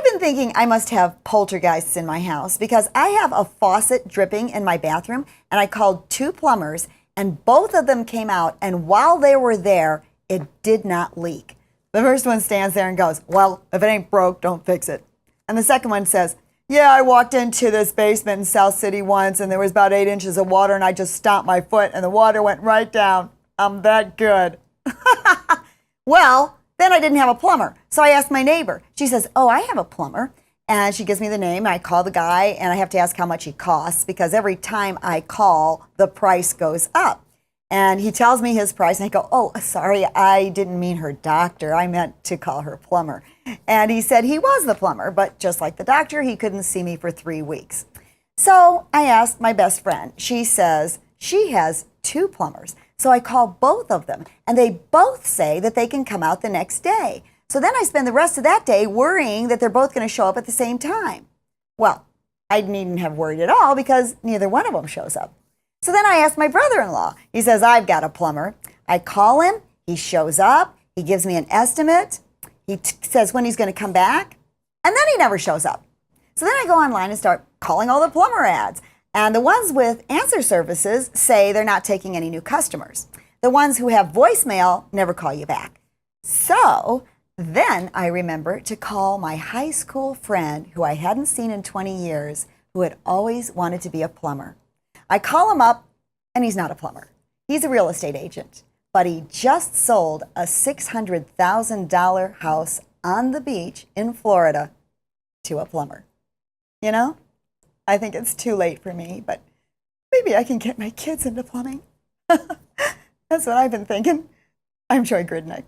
I've been thinking I must have poltergeists in my house because I have a faucet dripping in my bathroom, and I called 2 plumbers, and both of them came out, and while they were there, it did not leak. The first one stands there and goes, "Well, if it ain't broke, don't fix it." And the second one says, "Yeah, I walked into this basement in South City once, and there was about 8 inches of water, and I just stomped my foot, and the water went right down. I'm that good." Well, then I didn't have a plumber, so I asked my neighbor. She says, "Oh, I have a plumber." And she gives me the name. I call the guy, and I have to ask how much he costs because every time I call, the price goes up. And he tells me his price, and I go, "Oh, sorry, I didn't mean her doctor. I meant to call her plumber." And he said he was the plumber, but just like the doctor, he couldn't see me for 3 weeks. So I asked my best friend. She says she has 2 plumbers. So I call both of them, and they both say that they can come out the next day. So then I spend the rest of that day worrying that they're both going to show up at the same time. Well, I needn't have worried at all because neither one of them shows up. So then I asked my brother-in-law. He says, "I've got a plumber." I call him. He shows up. He gives me an estimate. He says when he's going to come back, and then he never shows up. So then I go online and start calling all the plumber ads. And the ones with answer services say they're not taking any new customers. The ones who have voicemail never call you back. So then I remember to call my high school friend who I hadn't seen in 20 years, who had always wanted to be a plumber. I call him up, and he's not a plumber. He's a real estate agent, but he just sold a $600,000 house on the beach in Florida to a plumber. You know? I think it's too late for me, but maybe I can get my kids into plumbing. That's what I've been thinking. I'm Joy Gridnick.